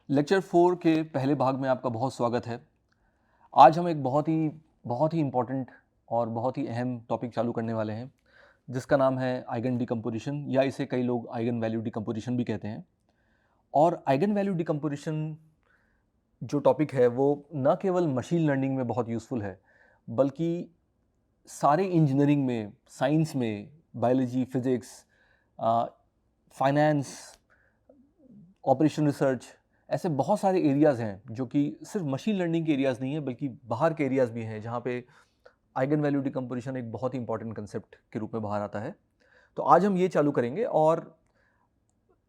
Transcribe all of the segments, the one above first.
Lecture 4 के पहले भाग में आपका बहुत स्वागत है। आज हम एक बहुत ही इम्पोर्टेंट और बहुत ही अहम टॉपिक चालू करने वाले हैं, जिसका नाम है आइगन डिकम्पोजिशन, या इसे कई लोग आइगन वैल्यू डिकम्पोजिशन भी कहते हैं। और आइगन वैल्यू डिकम्पोजिशन जो टॉपिक है वो न केवल मशीन लर्निंग में बहुत यूज़फुल है, बल्कि सारे इंजीनियरिंग में, साइंस में, biology, physics, finance, operation research, ऐसे बहुत सारे एरियाज़ हैं जो कि सिर्फ मशीन लर्निंग के एरियाज़ नहीं है, बल्कि बाहर के एरियाज़ भी हैं जहाँ पे आइगन वैल्यू डिकम्पोजिशन एक बहुत ही इंपॉर्टेंट कंसेप्ट के रूप में बाहर आता है। तो आज हम ये चालू करेंगे और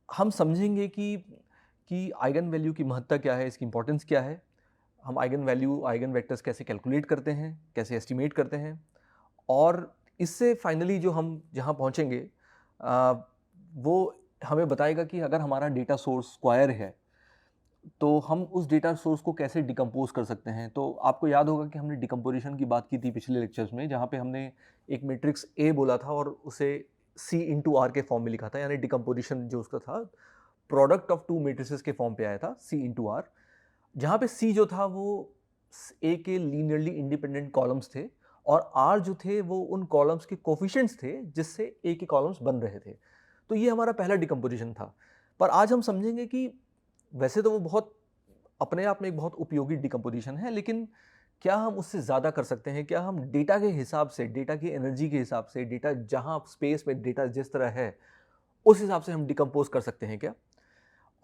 हम समझेंगे कि आइगन वैल्यू की महत्ता क्या है, इसकी इंपॉर्टेंस क्या है, हम आइगन वैल्यू, आइगन वेक्टर्स कैसे कैलकुलेट करते हैं, कैसे एस्टिमेट करते हैं, और इससे फाइनली जो हम जहाँ पहुँचेंगे वो हमें बताएगा कि अगर हमारा डेटा सोर्स स्क्वायर है तो हम उस डेटा सोर्स को कैसे डिकम्पोज कर सकते हैं। तो आपको याद होगा कि हमने डिकम्पोजिशन की बात की थी पिछले लेक्चर्स में, जहाँ पे हमने एक मैट्रिक्स ए बोला था और उसे सी इंटू आर के फॉर्म में लिखा था, यानी डिकम्पोजिशन जो उसका था प्रोडक्ट ऑफ टू मैट्रिसेस के फॉर्म पे आया था, सी इंटू आर, जहाँ पे सी जो था वो ए के लीनियरली इंडिपेंडेंट कॉलम्स थे और आर जो थे वो उन कॉलम्स के कोफिशिएंट्स थे जिससे ए के कॉलम्स बन रहे थे। तो ये हमारा पहला डिकम्पोजिशन था। पर आज हम समझेंगे कि वैसे तो वो बहुत अपने आप में एक बहुत उपयोगी डिकम्पोजिशन है, लेकिन क्या हम उससे ज़्यादा कर सकते हैं? क्या हम डेटा के हिसाब से, डेटा की एनर्जी के हिसाब से, डेटा जहाँ स्पेस में डेटा जिस तरह है, उस हिसाब से हम डिकम्पोज कर सकते हैं क्या?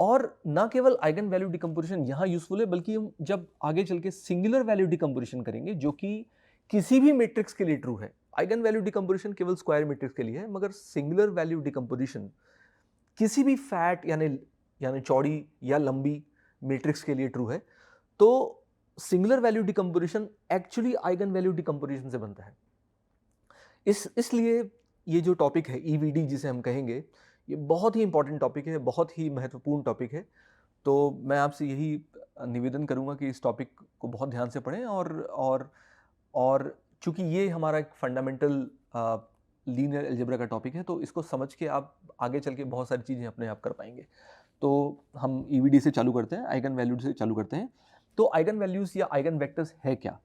और ना केवल आइगन वैल्यू डिकम्पोजिशन यहाँ यूज़फुल है, बल्कि हम जब आगे चल के सिंगुलर वैल्यू डिकम्पोजिशन करेंगे, जो कि किसी भी मैट्रिक्स के लिए ट्रू है। आइगन वैल्यू डिकम्पोजिशन केवल स्क्वायर मैट्रिक्स के लिए है, मगर सिंगुलर वैल्यू डिकम्पोजिशन किसी भी फैट यानी यानी चौड़ी या लंबी मैट्रिक्स के लिए ट्रू है। तो singular value decomposition actually eigen value decomposition से बनता है। इसलिए ये जो टॉपिक है ईवीडी जिसे हम कहेंगे, ये बहुत ही इंपॉर्टेंट टॉपिक है, बहुत ही महत्वपूर्ण टॉपिक है। तो मैं आपसे यही निवेदन करूँगा कि इस टॉपिक को बहुत ध्यान से पढ़ें और चूँकि ये हमारा एक फंडामेंटल लीनियर अलजेब्रा का टॉपिक है, तो इसको समझ के आप आगे चल के बहुत सारी चीज़ें अपने आप कर पाएंगे। तो हम ईवीडी से चालू करते हैं, आइगन वैल्यू से चालू करते हैं। तो आइगन वैल्यूज़ या आइगन वेक्टर्स है क्या?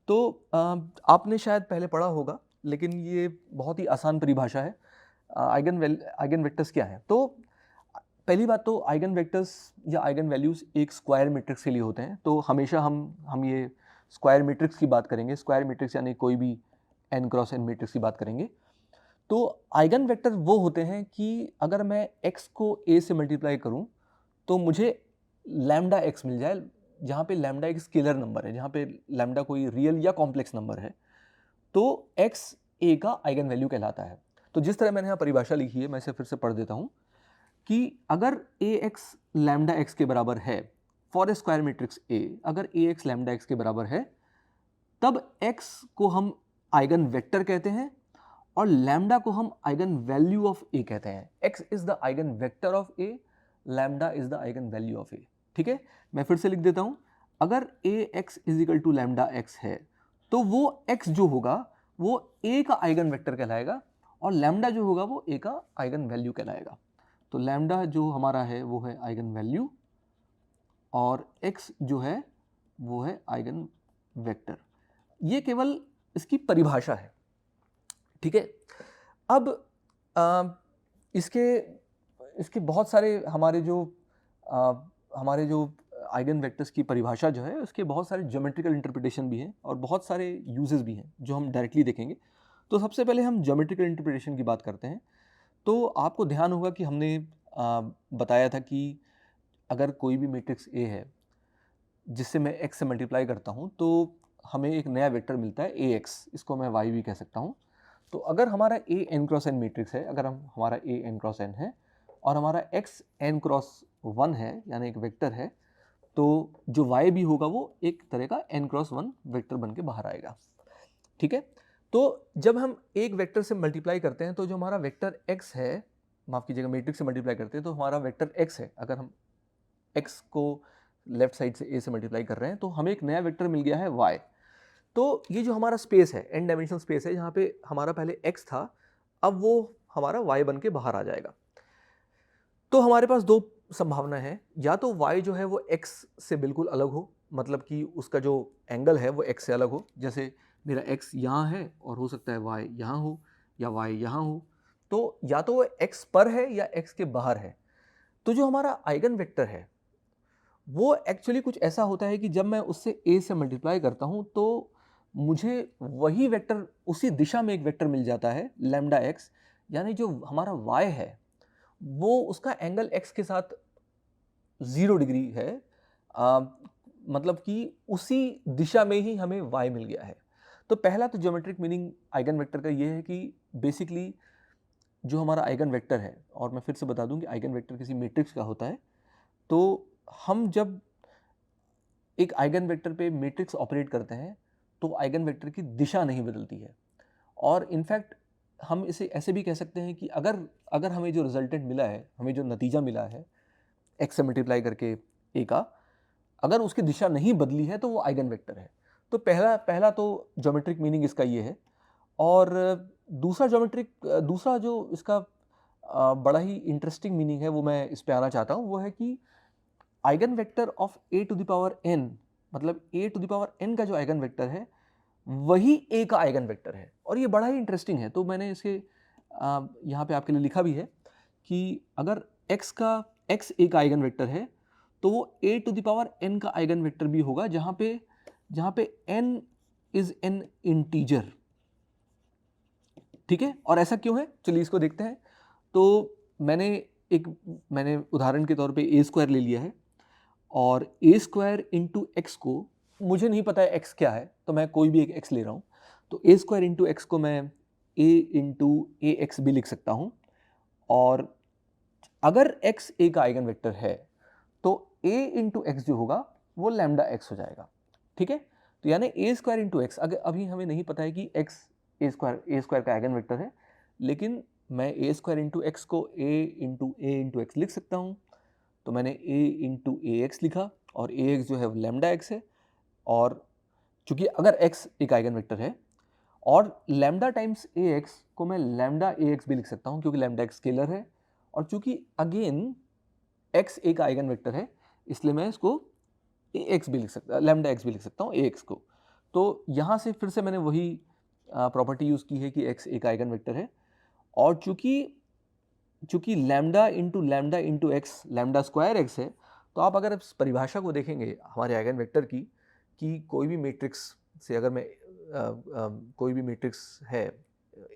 तो आपने शायद पहले पढ़ा होगा, लेकिन ये बहुत ही आसान परिभाषा है। आइगन वेक्टर्स क्या है? तो पहली बात तो आइगन वेक्टर्स या आइगन वैल्यूज़ एक स्क्वायर मैट्रिक्स के लिए होते हैं। तो हमेशा हम ये स्क्वायर मैट्रिक्स की बात करेंगे। स्क्वायर मैट्रिक्स यानी कोई भी n क्रॉस n मैट्रिक्स की बात करेंगे। तो आइगन वेक्टर वो होते हैं कि अगर मैं x को a से मल्टीप्लाई करूं तो मुझे लैम्डा x मिल जाए, जहाँ पे लैम्डा एक स्केलर नंबर है, जहाँ पे लैम्डा कोई रियल या कॉम्प्लेक्स नंबर है, तो x a का आइगन वैल्यू कहलाता है। तो जिस तरह मैंने यहाँ परिभाषा लिखी है, मैं इसे फिर से पढ़ देता हूँ कि अगर ax लैम्डा x के बराबर है for a square matrix a, अगर ax लैम्डा x के बराबर है, तब x को हम आइगन वेक्टर कहते हैं और लैम्डा को हम आइगन वैल्यू ऑफ ए कहते हैं। x is the eigen vector of A, lambda is the eigen value of A. ठीक है, मैं फिर से लिख देता हूं, अगर A X is equal to lambda X है तो वो x जो होगा वो a का आइगन वेक्टर कहलाएगा और लैम्डा जो होगा वो a का आइगन वैल्यू कहलाएगा। तो लैम्डा जो हमारा है वो है आइगन वैल्यू और x जो है वो है आइगन वेक्टर। ये केवल इसकी परिभाषा है। ठीक है, अब आ, इसके इसके बहुत सारे हमारे जो आइगन वेक्टर्स की परिभाषा जो है उसके बहुत सारे ज्योमेट्रिकल इंटरप्रिटेशन भी हैं और बहुत सारे यूजेस भी हैं जो हम डायरेक्टली देखेंगे। तो सबसे पहले हम ज्योमेट्रिकल इंटरप्रिटेशन की बात करते हैं। तो आपको ध्यान होगा कि हमने बताया था कि अगर कोई भी मैट्रिक्स ए है जिससे मैं x से मल्टीप्लाई करता हूँ तो हमें एक नया वेक्टर मिलता है ax, इसको मैं y भी कह सकता हूँ। तो अगर हमारा a n cross n matrix है, अगर हमारा a n क्रॉस n है और हमारा x n क्रॉस 1 है यानी एक वेक्टर है, तो जो y भी होगा वो एक तरह का n क्रॉस 1 वेक्टर बन के बाहर आएगा। ठीक है, तो जब हम एक वेक्टर से मल्टीप्लाई करते हैं तो जो हमारा वेक्टर x है, माफ़ कीजिएगा मैट्रिक्स से मल्टीप्लाई करते हैं तो हमारा वेक्टर x है, अगर हम x को लेफ्ट साइड से a से मल्टीप्लाई कर रहे हैं तो हमें एक नया वेक्टर मिल गया है y। तो ये जो हमारा स्पेस है, n डायमेंशनल स्पेस है, जहाँ पे हमारा पहले x था, अब वो हमारा y बन के बाहर आ जाएगा। तो हमारे पास संभावना है, या तो y जो है वो x से बिल्कुल अलग हो, मतलब कि उसका जो एंगल है वो x से अलग हो, जैसे मेरा x यहाँ है और हो सकता है y यहाँ हो या y यहाँ हो, तो या तो वो x पर है या x के बाहर है। तो जो हमारा आइगन वेक्टर है वो एक्चुअली कुछ ऐसा होता है कि जब मैं उससे a से मल्टीप्लाई करता हूँ तो मुझे वही वेक्टर, उसी दिशा में एक वेक्टर मिल जाता है लैम्डा x, यानी जो हमारा y है वो उसका एंगल x के साथ 0 डिग्री है। आ, मतलब कि उसी दिशा में ही हमें y मिल गया है। तो पहला तो ज्योमेट्रिक मीनिंग आइगन वेक्टर का ये है कि बेसिकली जो हमारा आइगन वेक्टर है, और मैं फिर से बता दूं कि आइगन वेक्टर किसी मैट्रिक्स का होता है, तो हम जब एक आइगन वेक्टर पे मैट्रिक्स ऑपरेट करते हैं तो आइगन वेक्टर की दिशा नहीं बदलती है। और इनफैक्ट हम इसे ऐसे भी कह सकते हैं कि अगर अगर हमें जो रिजल्टेंट मिला है, हमें जो नतीजा मिला है x से मल्टीप्लाई करके a का, अगर उसकी दिशा नहीं बदली है तो वो आइगन वेक्टर है। तो पहला पहला तो ज्योमेट्रिक मीनिंग इसका ये है। और दूसरा जो इसका बड़ा ही इंटरेस्टिंग मीनिंग है वो मैं इस पे आना चाहता हूँ, वो है कि eigen vector of a to the power n, मतलब a to the power n का जो आइगन वेक्टर है वही a का आइगन वेक्टर है। और ये बड़ा ही इंटरेस्टिंग है, तो मैंने इसे यहाँ पे आपके लिए लिखा भी है कि अगर x a का आइगन वेक्टर है तो वो a to the power n का आइगन वेक्टर भी होगा, जहाँ पे n इज एन इंटीजर। ठीक है, और ऐसा क्यों है चलिए इसको देखते हैं। तो मैंने उदाहरण के तौर पे a स्क्वायर ले लिया है, और a स्क्वायर इंटू एक्स को, मुझे नहीं पता है x क्या है तो मैं कोई भी एक x ले रहा हूँ, तो a स्क्वायर इंटू एक्स को मैं a इंटू ए एक्स भी लिख सकता हूँ। और अगर x a का आइगन वेक्टर है तो a इंटू एक्स जो होगा वो लैम्डा x हो जाएगा। ठीक है, तो यानी a स्क्वायर इंटू एक्स, अगर अभी हमें नहीं पता है कि x a स्क्वायर का आइगन वेक्टर है, लेकिन मैं a स्क्वायर इंटू एक्स को a इंटू एक्स लिख सकता हूँ। तो मैंने a इंटू ए एक्स लिखा, और ए एक्स जो है वो लैम्डा एक्स है। और चूंकि अगर x एक आइगन वेक्टर है, और लैम्डा टाइम्स ए एक्स को मैं लैम्डा ए एक्स भी लिख सकता हूँ क्योंकि लैम्डा एक्स स्केलर है, और चूंकि अगेन x एक आइगन वेक्टर है इसलिए मैं इसको ए एक्स भी लिख सकता, लैम्डा एक्स भी लिख सकता हूँ ए एक्स को। तो यहाँ से फिर से मैंने वही प्रॉपर्टी यूज़ की है कि x एक आइगन वेक्टर है, और चूंकि lambda into x lambda square x है, तो आप अगर इस परिभाषा को देखेंगे हमारे आइगन वेक्टर की, कि कोई भी मैट्रिक्स से अगर मैं कोई भी मैट्रिक्स है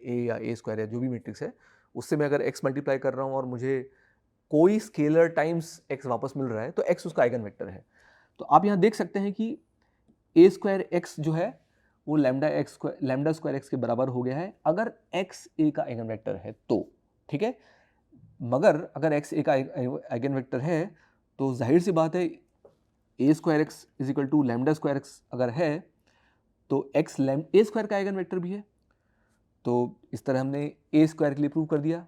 ए या ए स्क्वायर या जो भी मैट्रिक्स है, उससे मैं अगर एक्स मल्टीप्लाई कर रहा हूँ और मुझे कोई स्केलर टाइम्स एक्स वापस मिल रहा है तो एक्स उसका आइगन वेक्टर है। तो आप यहाँ देख सकते हैं कि ए स्क्वायर एक्स जो है वो लैम्डा स्क्वायर एक्स के बराबर हो गया है अगर एक्स ए का आइगन वेक्टर है तो। ठीक है, मगर अगर एक्स एक आइगन वेक्टर है तो जाहिर सी बात है A square X is equal to lambda square X अगर है तो एक्स ए स्क्वायर का आइगन वेक्टर भी है। तो इस तरह हमने ए स्क्वायर के लिए प्रूव कर दिया।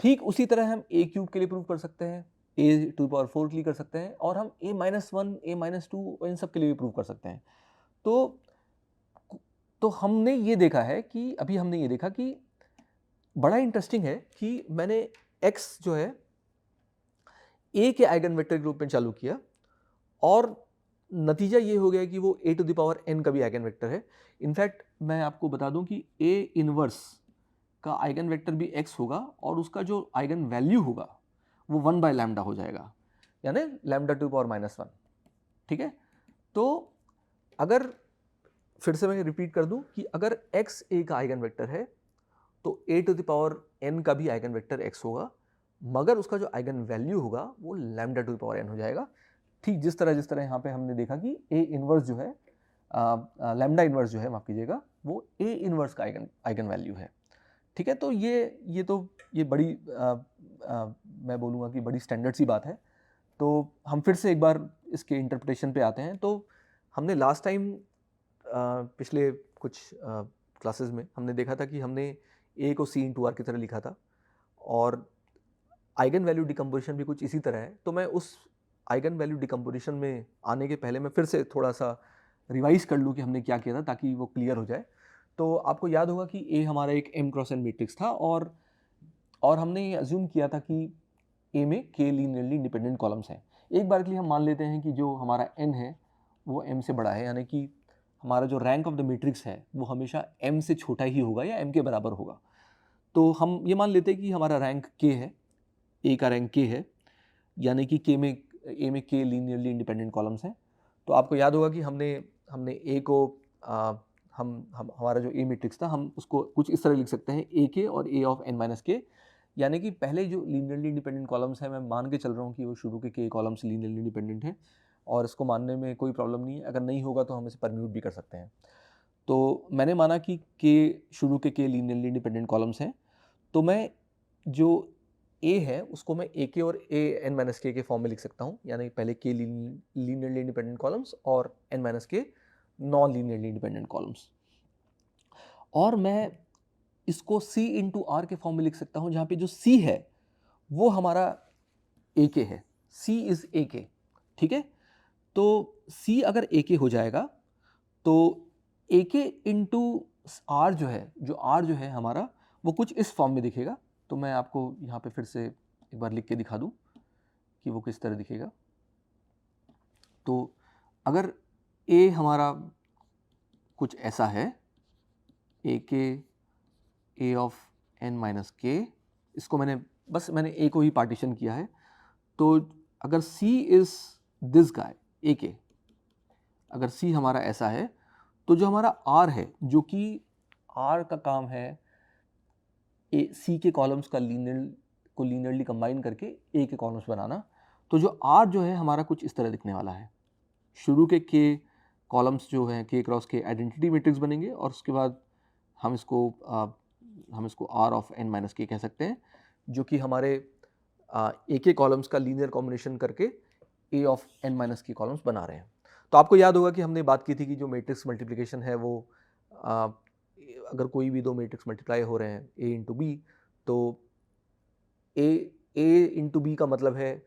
ठीक उसी तरह हम ए क्यूब के लिए प्रूव कर सकते हैं, ए टू पावर 4 के लिए कर सकते हैं, और हम ए माइनस वन ए माइनस टू इन सब के लिए भी प्रूव कर सकते हैं। तो हमने ये देखा है कि अभी हमने ये देखा कि बड़ा इंटरेस्टिंग है कि मैंने x जो है a के आइगन वेक्टर के रूप में चालू किया, और नतीजा ये हो गया कि वो a to the power n का भी आइगन वेक्टर है। इनफैक्ट मैं आपको बता दूं कि a इनवर्स का आइगन वेक्टर भी x होगा, और उसका जो आइगन वैल्यू होगा वो 1 बाय लैम्डा हो जाएगा, यानी लैम्डा टू पावर माइनस 1। ठीक है, तो अगर फिर से मैं रिपीट कर दूं कि अगर x a का आइगन वेक्टर है तो a to the power n का भी आइगन वेक्टर x होगा, मगर उसका जो आइगन वैल्यू होगा वो lambda two the power n हो जाएगा। ठीक जिस तरह यहाँ पे हमने देखा कि a इनवर्स जो है लैम्डा इनवर्स जो है, माफ़ कीजिएगा, वो a इनवर्स का आइगन वैल्यू है। ठीक है, तो ये बड़ी मैं बोलूँगा कि बड़ी स्टैंडर्ड सी बात है। तो हम फिर से एक बार इसके इंटरप्रिटेशन पे आते हैं। तो हमने लास्ट टाइम पिछले कुछ क्लासेस में हमने देखा था कि हमने a को c इंटू आर की तरह लिखा था, और आइगन वैल्यू डिकम्पोजिशन भी कुछ इसी तरह है। तो मैं उस आइगन वैल्यू डिकम्पोजिशन में आने के पहले मैं फिर से थोड़ा सा रिवाइज कर लूँ कि हमने क्या किया था, ताकि वो क्लियर हो जाए। तो आपको याद होगा कि a हमारा एक m क्रॉस n मैट्रिक्स था, और हमने ये अज्यूम किया था कि ए में के लीनियरली इंडिपेंडेंट कॉलम्स हैं। एक बार के लिए हम मान लेते हैं कि जो हमारा n है वो m से बड़ा है, यानी कि हमारा जो रैंक ऑफ द मैट्रिक्स है वो हमेशा m से छोटा ही होगा या m के बराबर होगा। तो हम ये मान लेते हैं कि हमारा रैंक k है, a का रैंक k है, यानी कि a में k लीनियरली इंडिपेंडेंट कॉलम्स हैं। तो आपको याद होगा कि हमने a को हम हमारा जो a मैट्रिक्स था हम उसको कुछ इस तरह लिख सकते हैं, a k और a of n minus k, यानी कि पहले जो लीनियरली इंडिपेंडेंट कॉलम्स हैं मैं मान के चल रहा हूँ कि वो शुरू के k कॉलम्स लीनियरली इंडिपेंडेंट हैं और इसको मानने में कोई प्रॉब्लम नहीं है। अगर नहीं होगा तो हम इसे परम्यूट भी कर सकते हैं। तो मैंने माना कि k शुरू के k लीनियरली इंडिपेंडेंट कॉलम्स हैं, तो मैं जो a है उसको मैं a k और a n माइनस k के फॉर्म में लिख सकता हूँ, यानी पहले k लीनियरली इंडिपेंडेंट कॉलम्स और n minus k non linearly independent columns. और मैं इसको c इंटू आर के फॉर्म में लिख सकता हूँ, जहाँ पे जो c है वो हमारा a k है, c इज a k, ठीक है। तो c अगर a k हो जाएगा तो a k इंटू आर जो है हमारा वो कुछ इस फॉर्म में दिखेगा। तो मैं आपको यहाँ पे फिर से एक बार लिख के दिखा दूँ कि वो किस तरह दिखेगा। तो अगर a हमारा कुछ ऐसा है, a k a of n minus k, इसको मैंने a को ही पार्टीशन किया है। तो अगर c is this guy a k, अगर c हमारा ऐसा है तो जो हमारा r है, जो कि r का काम है c के कॉलम्स को लीनियरली कंबाइन करके a के कॉलम्स बनाना, तो जो r जो है हमारा कुछ इस तरह दिखने वाला है। शुरू के k कॉलम्स जो हैं k cross k identity matrix बनेंगे और उसके बाद हम इसको r of n minus k कह सकते हैं, जो कि हमारे a के कॉलम्स का लीनियर कॉम्बिनेशन करके a of n minus k columns बना रहे हैं। तो आपको याद होगा कि हमने बात की थी कि जो मैट्रिक्स मल्टीप्लिकेशन है वो अगर कोई भी दो मैट्रिक्स मल्टीप्लाई हो रहे हैं a इंटू बी, तो a इंटू बी का मतलब है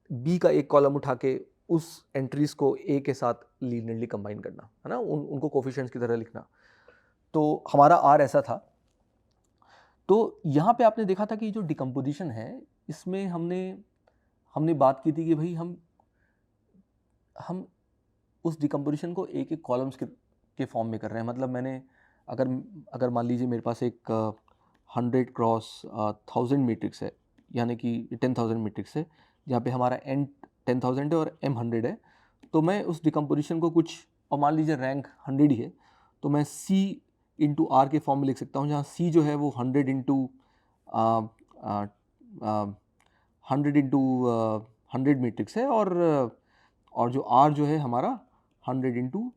b का एक कॉलम उठा के उस एंट्रीज को a के साथ लीनियरली कंबाइन करना, है ना, उनको कोफिशिएंट्स की तरह लिखना। तो हमारा r ऐसा था। तो यहाँ पे आपने देखा था कि जो डिकम्पोजिशन है इसमें हमने बात की थी कि भाई हम उस डिकम्पोजिशन को एक कॉलम्स के फॉर्म में कर रहे हैं। मतलब मैंने अगर मान लीजिए मेरे पास एक 100 क्रॉस 1000 मैट्रिक्स है, यानी कि 10,000 मैट्रिक्स है, जहाँ पे हमारा n 10,000 है और m 100 है। तो मैं उस डिकम्पोजिशन को कुछ, और मान लीजिए रैंक 100 ही है, तो मैं c इंटू आर के फॉर्म में लिख सकता हूँ, जहाँ c जो है वो 100 इंटू 100 मैट्रिक्स है और जो r जो है हमारा 100 इंटू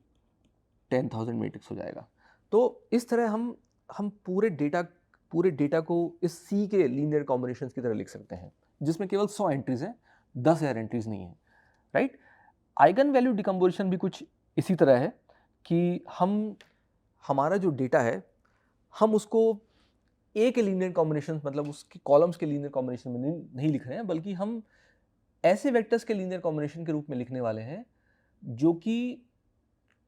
10,000 मैट्रिक्स हो जाएगा। तो इस तरह हम पूरे डेटा को इस C के लीनियर कॉम्बिनेशंस की तरह लिख सकते हैं, जिसमें केवल 100 एंट्रीज हैं, 10,000 एंट्रीज नहीं है, राइट। आइगन वैल्यू डिकम्पोजिशन भी कुछ इसी तरह है कि हमारा जो डेटा है हम उसको A के लीनियर कॉम्बिनेशन, मतलब उसके कॉलम्स के लीनियर कॉम्बिनेशन में नहीं लिख रहे हैं, बल्कि हम ऐसे वेक्टर्स के लीनियर कॉम्बिनेशन के रूप में लिखने वाले हैं जो कि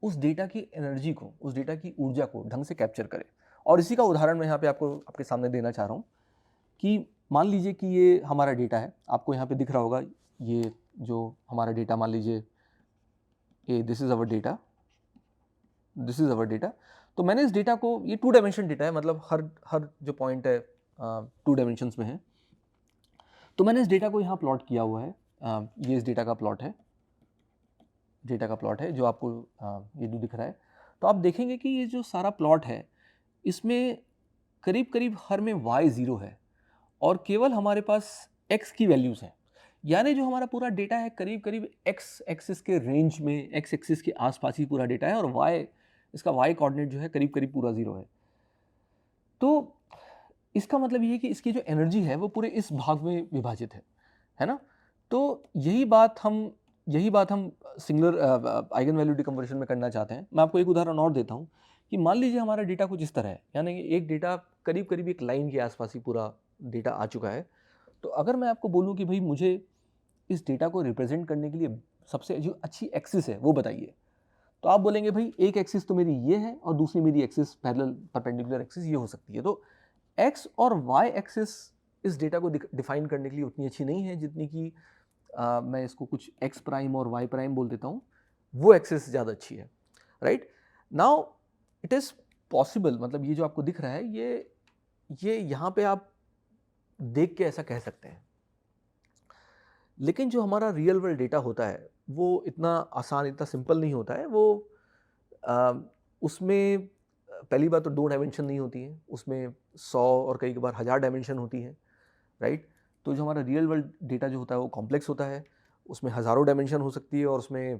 उस डेटा की एनर्जी को, उस डेटा की ऊर्जा को ढंग से कैप्चर करे। और इसी का उदाहरण मैं यहाँ पे आपके सामने देना चाह रहा हूँ कि मान लीजिए कि ये हमारा डेटा है, आपको यहाँ पे दिख रहा होगा, ये जो हमारा डेटा, मान लीजिए दिस इज़ अवर डेटा। तो मैंने इस डेटा को, ये 2 डायमेंशन डेटा है, मतलब हर जो पॉइंट है 2 डायमेंशंस में है। तो मैंने इस डेटा को यहाँ प्लॉट किया हुआ है, ये इस डेटा का प्लॉट है जो आपको ये जो दिख रहा है। तो आप देखेंगे कि ये जो सारा प्लॉट है इसमें करीब करीब हर में y 0 है और केवल हमारे पास x की वैल्यूज़ हैं, यानी जो हमारा पूरा डेटा है करीब करीब x एक्सिस के रेंज में, x एक्सिस के आसपास ही पूरा डेटा है, और इसका y कोऑर्डिनेट जो है करीब करीब पूरा 0 है। तो इसका मतलब ये है कि इसकी जो एनर्जी है वो पूरे इस भाग में विभाजित है ना। तो यही बात हम सिंगुलर आइगन वैल्यू डिकम्पोजिशन में करना चाहते हैं। मैं आपको एक उदाहरण और देता हूँ कि मान लीजिए हमारा डेटा कुछ इस तरह है, यानी कि एक डेटा करीब करीब एक लाइन के आसपास ही पूरा डेटा आ चुका है। तो अगर मैं आपको बोलूँ कि भाई मुझे इस डेटा को रिप्रेजेंट करने के लिए सबसे जो अच्छी एक्सिस है वो बताइए, तो आप बोलेंगे भाई एक एक्सिस तो मेरी ये है और दूसरी मेरी एक्सिस पैरेलल परपेंडिकुलर एक्सिस ये हो सकती है। तो एक्स और वाई एक्सिस इस डेटा को डिफाइन करने के लिए उतनी अच्छी नहीं है जितनी कि मैं इसको कुछ एक्स प्राइम और वाई प्राइम बोल देता हूँ, वो एक्सेस ज़्यादा अच्छी है, right. Now it is possible, मतलब ये जो आपको दिख रहा है ये यहाँ पे आप देख के ऐसा कह सकते हैं, लेकिन जो हमारा रियल वर्ल्ड डेटा होता है वो इतना आसान, इतना सिंपल नहीं होता है। वो उसमें पहली बात तो 2 डायमेंशन नहीं होती हैं, उसमें 100 और कई बार 1000 डायमेंशन होती हैं, राइट। तो जो हमारा रियल वर्ल्ड डेटा जो होता है वो कॉम्प्लेक्स होता है, उसमें हज़ारों डायमेंशन हो सकती है और उसमें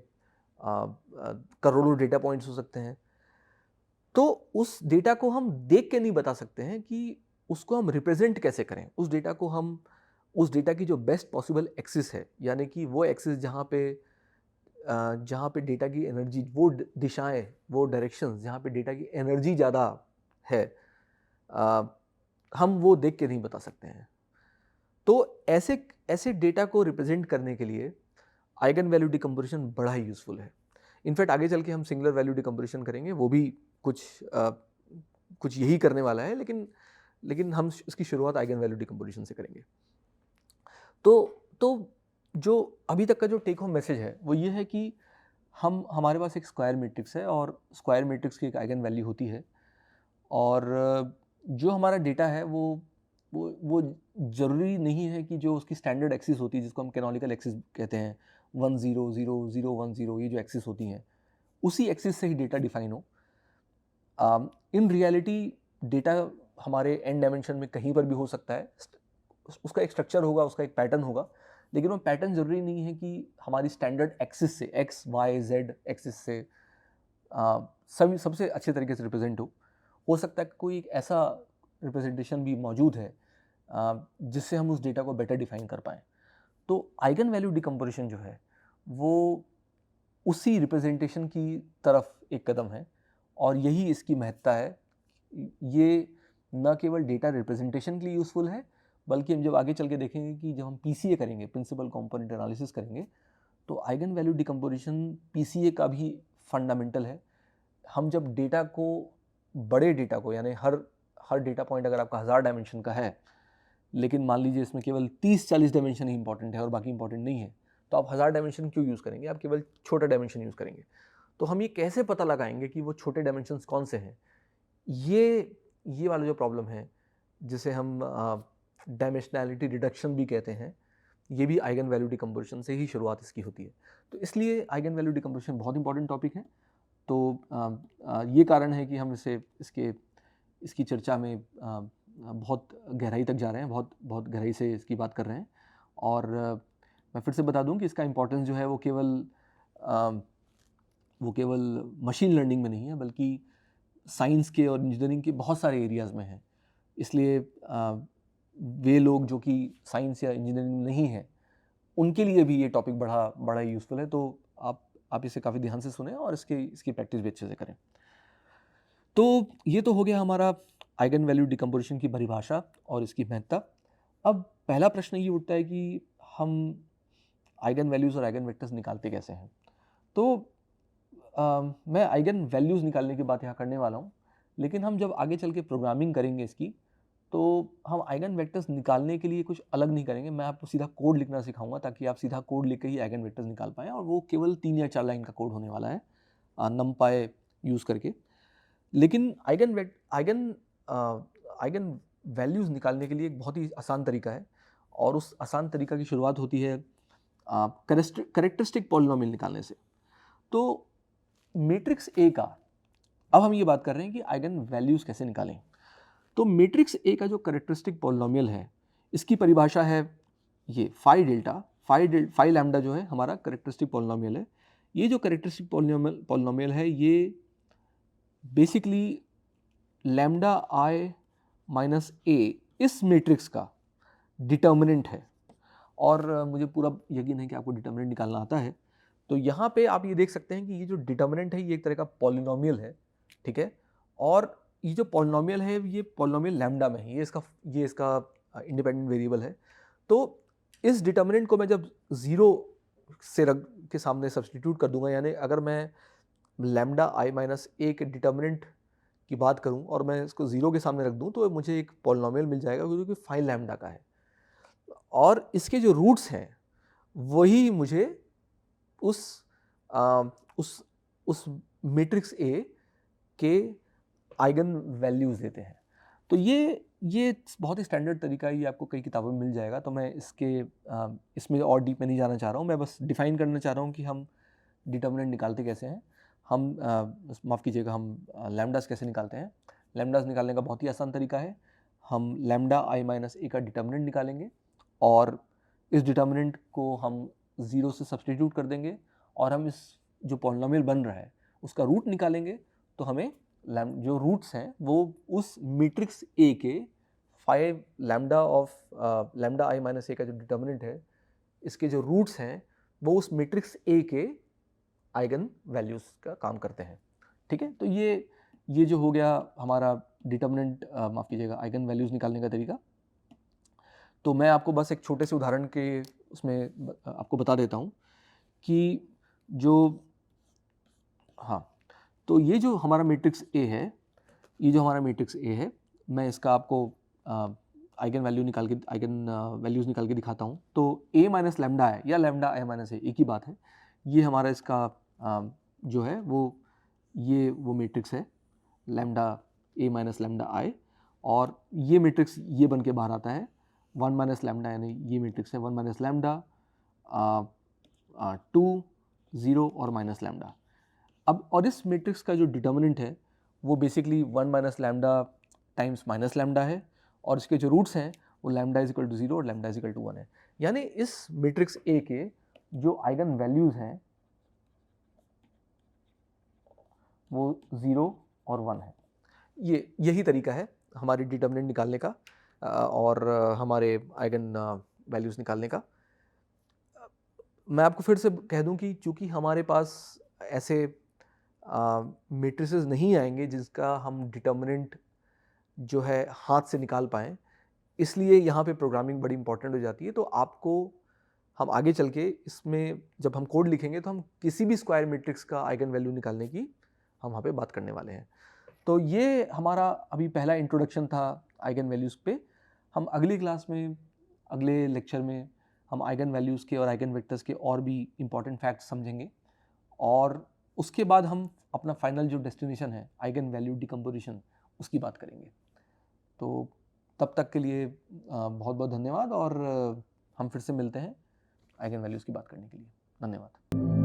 करोड़ों डेटा पॉइंट्स हो सकते हैं। तो उस डेटा को हम देख के नहीं बता सकते हैं कि उसको हम रिप्रेजेंट कैसे करें। उस डेटा की जो बेस्ट पॉसिबल एक्सिस है, यानी कि वो एक्सिस जहाँ पे डेटा की एनर्जी, वो दिशाएं, वो डायरेक्शंस जहाँ पे डेटा की एनर्जी ज़्यादा है, हम वो देख के नहीं बता सकते हैं। तो ऐसे डेटा को रिप्रेजेंट करने के लिए आइगन वैल्यू डिकम्पोजिशन बड़ा ही यूज़फुल है। इनफैक्ट आगे चल के हम सिंगुलर वैल्यू डिकम्पोजिशन करेंगे, वो भी कुछ यही करने वाला है, लेकिन हम इसकी शुरुआत आइगन वैल्यू डिकम्पोजिशन से करेंगे। तो जो अभी तक का जो टेक होम मैसेज है वो ये है कि हमारे पास एक स्क्वायर मैट्रिक्स है और स्क्वायर मैट्रिक्स की एक आइगन वैल्यू होती है, और जो हमारा डेटा है वो ज़रूरी नहीं है कि जो उसकी स्टैंडर्ड एक्सिस होती है, जिसको हम कैनोनिकल एक्सिस कहते हैं, 1 0 0 0 1 0, ये जो एक्सिस होती हैं उसी एक्सिस से ही डेटा डिफाइन हो। इन रियलिटी डेटा हमारे एन डायमेंशन में कहीं पर भी हो सकता है, उसका एक स्ट्रक्चर होगा, उसका एक पैटर्न होगा, लेकिन वो पैटर्न ज़रूरी नहीं है कि हमारी स्टैंडर्ड एक्सिस से, एक्स वाई जेड एक्सिस से सबसे अच्छे तरीके से रिप्रेजेंट हो सकता है कोई एक ऐसा रिप्रेजेंटेशन भी मौजूद है जिससे हम उस डेटा को बेटर डिफाइन कर पाएँ। तो आइगन वैल्यू डिकम्पोजिशन जो है वो उसी रिप्रेजेंटेशन की तरफ एक कदम है, और यही इसकी महत्ता है। ये न केवल डेटा रिप्रेजेंटेशन के लिए यूज़फुल है, बल्कि हम जब आगे चल के देखेंगे कि जब हम पीसीए करेंगे, प्रिंसिपल कंपोनेंट एनालिसिस करेंगे, तो आइगन वैल्यू डिकम्पोजिशन पीसीए का भी फंडामेंटल है। हम जब डेटा को, बड़े डेटा को, यानी हर डेटा पॉइंट अगर आपका 1000 डायमेंशन का है, लेकिन मान लीजिए इसमें केवल 30-40 डायमेंशन ही इंपॉर्टेंट है और बाकी इंपॉर्टेंट नहीं है, तो आप 1000 डायमेंशन क्यों यूज़ करेंगे? आप केवल छोटा डायमेंशन यूज़ करेंगे। तो हम ये कैसे पता लगाएंगे कि वो छोटे डायमेंशंस कौन से हैं? ये वाला जो प्रॉब्लम है, जिसे हम डायमेंशनैलिटी रिडक्शन भी कहते हैं, ये भी आइगन वैल्यू डिकम्पोजिशन से ही शुरुआत इसकी होती है। तो इसलिए आइगन वैल्यू डिकम्पोजिशन बहुत इंपॉर्टेंट टॉपिक है। तो ये कारण है कि हम इसकी चर्चा में बहुत गहराई तक जा रहे हैं, बहुत गहराई से इसकी बात कर रहे हैं। और मैं फिर से बता दूं कि इसका इम्पोर्टेंस जो है वो केवल मशीन लर्निंग में नहीं है, बल्कि साइंस के और इंजीनियरिंग के बहुत सारे एरियाज़ में है। इसलिए वे लोग जो कि साइंस या इंजीनियरिंग में नहीं है, उनके लिए भी ये टॉपिक बड़ा ही यूज़फुल है। तो आप इसे काफ़ी ध्यान से सुनें और इसकी प्रैक्टिस भी अच्छे से करें। तो ये तो हो गया हमारा आइगन वैल्यू डिकम्पोजिशन की परिभाषा और इसकी महत्ता। अब पहला प्रश्न ये उठता है कि हम आइगन वैल्यूज़ और आइगन वेक्टर्स निकालते कैसे हैं? तो मैं आइगन वैल्यूज़ निकालने की बात यहाँ करने वाला हूँ, लेकिन हम जब आगे चल के प्रोग्रामिंग करेंगे इसकी, तो हम आइगन वेक्टर्स निकालने के लिए कुछ अलग नहीं करेंगे। मैं आपको सीधा कोड लिखना सिखाऊंगा ताकि आप सीधा कोड लिख के ही आइगन वेक्टर्स निकाल पाएँ, और वो केवल 3 या 4 लाइन का कोड होने वाला है numpy यूज़ करके। लेकिन आइगन वैल्यूज़ निकालने के लिए एक बहुत ही आसान तरीका है, और उस आसान तरीका की शुरुआत होती है कैरेक्टरिस्टिक पॉलिनोमियल निकालने से। तो मैट्रिक्स ए का, अब हम ये बात कर रहे हैं कि आइगन वैल्यूज़ कैसे निकालें। तो मैट्रिक्स ए का जो कैरेक्टरिस्टिक पॉलिनोमियल है, इसकी परिभाषा है ये फाई डेल्टा, फाई लैम्डा जो है हमारा कैरेक्टरिस्टिक पॉलिनोमियल है। ये जो कैरेक्टरिस्टिक पॉलिनोमियल है, ये बेसिकली लैम्डा आई माइनस ए इस मैट्रिक्स का डिटर्मिनेंट है, और मुझे पूरा यकीन है कि आपको डिटर्मिनेंट निकालना आता है। तो यहाँ पे आप ये देख सकते हैं कि ये जो डिटर्मिनेंट है ये एक तरह का पॉलिनोमियल है, ठीक है। और ये जो पॉलिनोमियल है ये पॉलिनोमियल लैम्डा में है, ये इसका इंडिपेंडेंट वेरिएबल है। तो इस डिटर्मिनेंट को मैं जब ज़ीरो से रख के सामने सब्सटीट्यूट कर दूंगा, यानी अगर मैं लैम्डा आई माइनस ए के डिटर्मिनेंट की बात करूं और मैं इसको ज़ीरो के सामने रख दूं, तो मुझे एक पॉलिनोमियल मिल जाएगा जो कि फाई लैम्डा का है। और इसके जो रूट्स हैं वही मुझे उस आ, उस मैट्रिक्स ए के आइगन वैल्यूज़ देते हैं। तो ये बहुत ही स्टैंडर्ड तरीका है, ये आपको कई किताबों में मिल जाएगा। तो मैं इसमें और डीप में नहीं जाना चाह रहा हूँ, मैं बस डिफ़ाइन करना चाह रहा हूँ कि हम डिटर्मिनेंट निकालते कैसे हैं। हम माफ़ कीजिएगा, हम लैम्डास कैसे निकालते हैं। लैम्डास निकालने का बहुत ही आसान तरीका है। हम लैम्डा आई माइनस ए का डिटर्मिनेंट निकालेंगे और इस डिटर्मिनेंट को हम 0 से सब्सटीट्यूट कर देंगे और हम इस जो पॉलिनोमियल बन रहा है उसका रूट निकालेंगे। तो हमें जो रूट्स हैं वो उस मैट्रिक्स ए के 5 lambda of lambda I minus A का जो डिटर्मिनेंट है, इसके जो रूट्स हैं वो उस मैट्रिक्स ए के आइगन वैल्यूज़ का काम करते हैं। ठीक है, तो ये जो हो गया हमारा डिटर्मिनेंट, माफ़ कीजिएगा, आइगन वैल्यूज़ निकालने का तरीका। तो मैं आपको बस एक छोटे से उदाहरण के उसमें आपको बता देता हूँ कि जो हाँ, तो ये जो हमारा मैट्रिक्स ए है, ये जो हमारा मैट्रिक्स ए है, मैं इसका आपको आइगन वैल्यूज़ निकाल के दिखाता हूँ। तो ए माइनस लैम्डा है या लैम्डा ए माइनस ए, एक ही बात है। ये हमारा इसका जो है वो मैट्रिक्स है लैम्डा ए माइनस लैम्डा आई, और ये मैट्रिक्स ये बन के बाहर आता है 1 माइनस लैम्डा, यानी ये मैट्रिक्स है 1 माइनस लैम्डा 2 0 और माइनस लैम्डा। अब और इस मैट्रिक्स का जो डिटर्मिनेंट है वो basically 1 minus lambda times minus lambda है, और इसके जो रूट्स हैं वो लैम्डा इज इक्वल टू 0 और लैम्डा इज इक्वल टू 1 है। यानी इस मैट्रिक्स ए के जो आइगन वैल्यूज़ हैं वो 0 और 1 है। यही तरीका है हमारी डिटर्मिनेंट निकालने का और हमारे आइगन वैल्यूज़ निकालने का। मैं आपको फिर से कह दूं कि चूंकि हमारे पास ऐसे मैट्रिसेस नहीं आएंगे जिसका हम डिटर्मिनेंट जो है हाथ से निकाल पाएँ, इसलिए यहाँ पे प्रोग्रामिंग बड़ी इंपॉर्टेंट हो जाती है। तो आपको हम आगे चल के इसमें जब हम कोड लिखेंगे तो हम किसी भी स्क्वायर मैट्रिक्स का आइगन वैल्यू निकालने की हम वहाँ पे बात करने वाले हैं। तो ये हमारा अभी पहला इंट्रोडक्शन था आइगन वैल्यूज़ पे। हम अगली क्लास में, अगले लेक्चर में हम आइगन वैल्यूज़ के और आइगन वेक्टर्स के और भी इम्पॉर्टेंट फैक्ट्स समझेंगे, और उसके बाद हम अपना फाइनल जो डेस्टिनेशन है आइगन वैल्यू डिकम्पोजिशन, उसकी बात करेंगे। तो तब तक के लिए बहुत बहुत धन्यवाद, और हम फिर से मिलते हैं आइगन वैल्यूज़ की बात करने के लिए। धन्यवाद।